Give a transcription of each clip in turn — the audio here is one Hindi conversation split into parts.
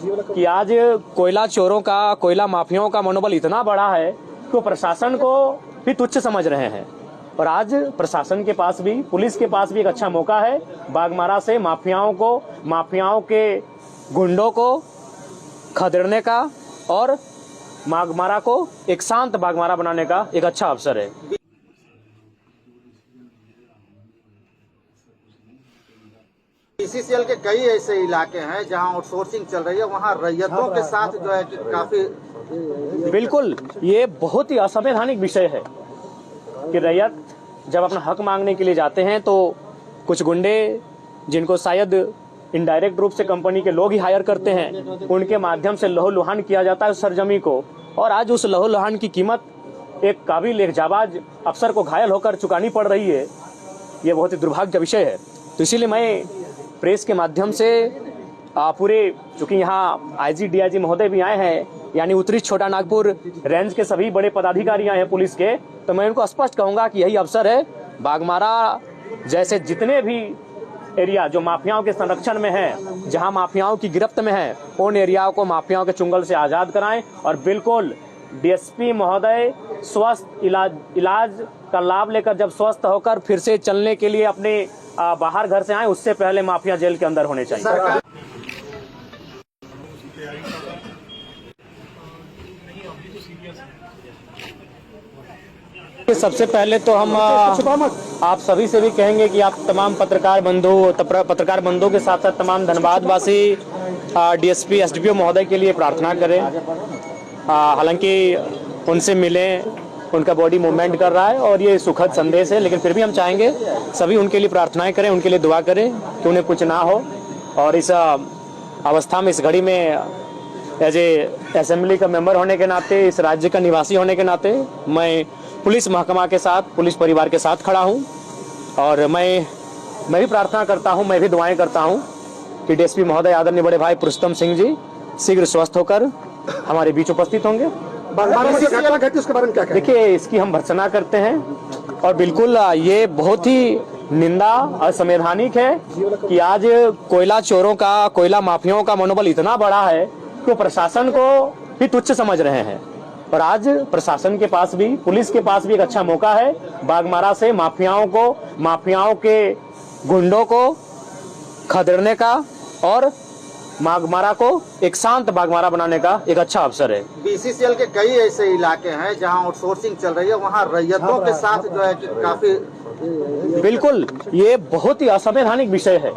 कि आज कोयला चोरों का, कोयला माफियाओं का मनोबल इतना बड़ा है कि प्रशासन को भी तुच्छ समझ रहे हैं। और आज प्रशासन के पास भी, पुलिस के पास भी एक अच्छा मौका है बाघमारा से माफियाओं के गुंडों को खदेड़ने का और बाघमारा को एक शांत बाघमारा बनाने का एक अच्छा अवसर है। बीसीसीएल के कई ऐसे इलाके हैं जहां आउटसोर्सिंग चल रही है, वहां रैयतों के साथ जो है कि काफी बिल्कुल ये बहुत ही असंवैधानिक विषय है कि रैयत जब अपना हक मांगने के लिए जाते हैं तो कुछ गुंडे, जिनको शायद इनडायरेक्ट रूप से कंपनी के लोग ही हायर करते हैं, उनके माध्यम से लहूलुहान किया जाता है उस सरजमी को। और आज उस लहूलुहान की कीमत एक काबिल, एक जाबाज अफसर को घायल होकर चुकानी पड़ रही है। ये बहुत ही दुर्भाग्य का विषय है। तो इसीलिए मैं प्रेस के माध्यम से पूरे, चूंकि यहाँ आईजी डीआईजी महोदय भी आए हैं, यानी उत्तरी छोटा नागपुर रेंज के सभी बड़े पदाधिकारी आए हैं पुलिस के, तो मैं उनको स्पष्ट कहूंगा कि यही अवसर है, बाघमारा जैसे जितने भी एरिया जो माफियाओं के संरक्षण में है, जहां माफियाओं की गिरफ्त में है, उन एरियाओं को माफियाओं के चुंगल से आजाद कराएं। और बिल्कुल डीएसपी महोदय स्वस्थ इलाज का लाभ लेकर जब स्वस्थ होकर फिर से चलने के लिए अपने बाहर घर से आए, उससे पहले माफिया जेल के अंदर होने चाहिए। सबसे पहले तो हम आप सभी से भी कहेंगे कि आप तमाम पत्रकार बंधुओं के साथ साथ तमाम धनबादवासी डीएसपी एसडीपीओ महोदय के लिए प्रार्थना करें। हालांकि उनसे मिलें, उनका बॉडी मूवमेंट कर रहा है और ये सुखद संदेश है, लेकिन फिर भी हम चाहेंगे सभी उनके लिए प्रार्थनाएं करें, उनके लिए दुआ करें कि उन्हें कुछ ना हो। और इस अवस्था में, इस घड़ी में एज ए असेंबली का मेंबर होने के नाते, इस राज्य का निवासी होने के नाते, मैं पुलिस महकमा के साथ, पुलिस परिवार के साथ खड़ा हूं। और मैं भी प्रार्थना करता हूं, मैं भी दुआएं करता हूं कि डीएसपी महोदय आदरणीय बड़े भाई पुरुषोत्तम सिंह जी शीघ्र स्वस्थ होकर हमारे बीच उपस्थित होंगे। उसके बारे में क्या देखिए, इसकी हम भर्त्सना करते हैं और बिल्कुल ये बहुत ही निंदा असंवैधानिक है कि आज कोयला चोरों का, कोयला माफियाओं का मनोबल इतना बड़ा है कि प्रशासन को भी तुच्छ समझ रहे हैं। और आज प्रशासन के पास भी, पुलिस के पास भी एक अच्छा मौका है बाघमारा से माफियाओं के गुंडों को खदेड़ने का और बाघमारा को एक शांत बाघमारा बनाने का एक अच्छा अवसर है। बीसीसीएल के कई ऐसे इलाके हैं जहां आउटसोर्सिंग चल रही है, वहां रैयतों के साथ जो है कि काफी बिल्कुल ये बहुत ही असंवैधानिक विषय है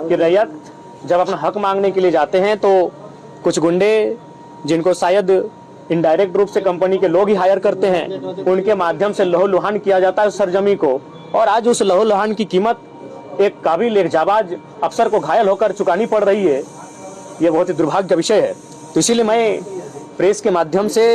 कि रैयत जब अपना हक मांगने के लिए जाते हैं तो कुछ गुंडे, जिनको शायद इनडायरेक्ट रूप से कंपनी के लोग ही हायर करते हैं, उनके माध्यम से लहूलुहान किया जाता है उस सरजमी को। और आज उस लहूलुहान की कीमत एक काबिल, एक जाबाज अफसर को घायल होकर चुकानी पड़ रही है। ये बहुत ही दुर्भाग्य का विषय है। तो इसीलिए मैं प्रेस के माध्यम से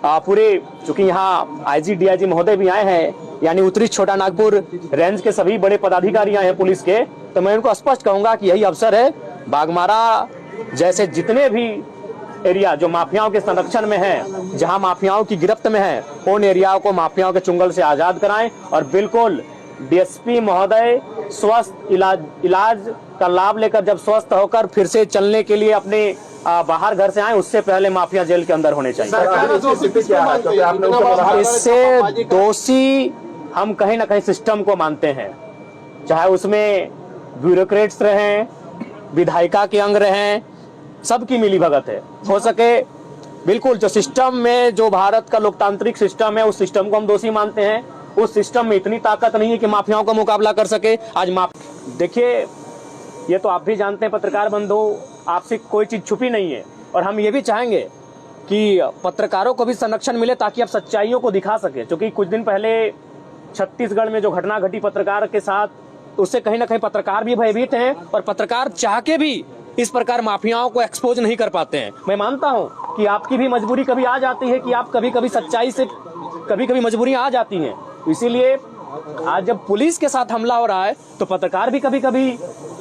पूरे, चूंकि यहाँ आईजी डीआईजी महोदय भी आए हैं, यानी उत्तरी छोटा नागपुर रेंज के सभी बड़े पदाधिकारी आए हैं पुलिस के, तो मैं उनको स्पष्ट कहूंगा कि यही अवसर है, बाघमारा जैसे जितने भी एरिया जो माफियाओं के संरक्षण में है, जहां माफियाओं की गिरफ्त में है, उन एरियाओं को माफियाओं के चुंगल से आजाद कराएं। और बिल्कुल डीएसपी महोदय स्वस्थ इलाज का लाभ लेकर जब स्वस्थ होकर फिर से चलने के लिए अपने बाहर घर से आए, उससे पहले माफिया जेल के अंदर होने चाहिए। इससे दोषी हम कहीं ना कहीं सिस्टम को मानते हैं, चाहे उसमें ब्यूरोक्रेट्स रहें, विधायिका के अंग रहें, सबकी मिली भगत है। हो सके बिल्कुल जो सिस्टम में, जो भारत का लोकतांत्रिक सिस्टम है, उस सिस्टम को हम दोषी मानते हैं। उस सिस्टम में इतनी ताकत नहीं है कि माफियाओं का मुकाबला कर सके। आज देखिए, ये तो आप भी जानते हैं पत्रकार बंधु, आपसे कोई चीज छुपी नहीं है। और हम ये भी चाहेंगे कि पत्रकारों को भी संरक्षण मिले ताकि आप सच्चाइयों को दिखा सके। क्योंकि कुछ दिन पहले छत्तीसगढ़ में जो घटना घटी पत्रकार के साथ, उससे कहीं ना कहीं पत्रकार भी भयभीत हैं और पत्रकार चाह के भी इस प्रकार माफियाओं को एक्सपोज नहीं कर पाते हैं। मैं मानता हूं कि आपकी भी मजबूरी कभी आ जाती है कि आप कभी सच्चाई से कभी मजबूरियां आ जाती हैं। इसीलिए आज जब पुलिस के साथ हमला हो रहा है तो पत्रकार भी कभी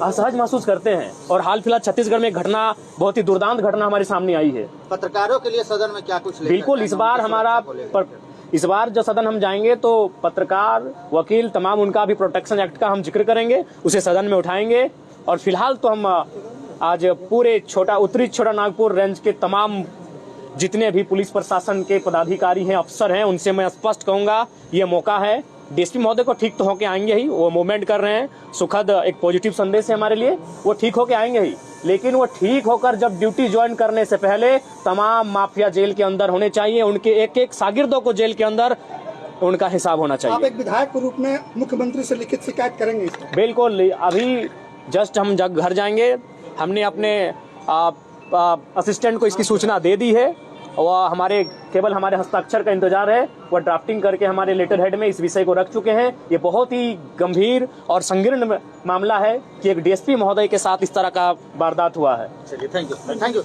असहज महसूस करते हैं। और हाल फिलहाल छत्तीसगढ़ में घटना, बहुत ही दुर्दांत घटना हमारे सामने आई है। पत्रकारों के लिए सदन में क्या कुछ बिल्कुल इस बार जो सदन हम जाएंगे तो पत्रकार, वकील, तमाम उनका भी प्रोटेक्शन एक्ट का हम जिक्र करेंगे, उसे सदन में उठाएंगे। और फिलहाल तो हम आज पूरे उत्तरी छोटा नागपुर रेंज के तमाम जितने भी पुलिस प्रशासन के पदाधिकारी हैं, अफसर हैं, उनसे मैं स्पष्ट कहूंगा ये मौका है। डीएसपी महोदय को ठीक तो होके आएंगे ही, वो मूवमेंट कर रहे हैं, सुखद एक पॉजिटिव संदेश है हमारे लिए, वो ठीक होके आएंगे ही, लेकिन वो ठीक होकर जब ड्यूटी ज्वाइन करने से पहले तमाम माफिया जेल के अंदर होने चाहिए, उनके एक एक शागिर्दों को जेल के अंदर उनका हिसाब होना चाहिए। आप एक विधायक के रूप में मुख्यमंत्री से लिखित शिकायत करेंगे इस पर? बिल्कुल, अभी जस्ट हम जब घर जाएंगे, हमने अपने असिस्टेंट को इसकी सूचना दे दी है और केवल हमारे हस्ताक्षर का इंतजार है। वह ड्राफ्टिंग करके हमारे लेटर हेड में इस विषय को रख चुके हैं। ये बहुत ही गंभीर और संकीर्ण मामला है कि एक डीएसपी महोदय के साथ इस तरह का वारदात हुआ है। चलिए, थैंक यू।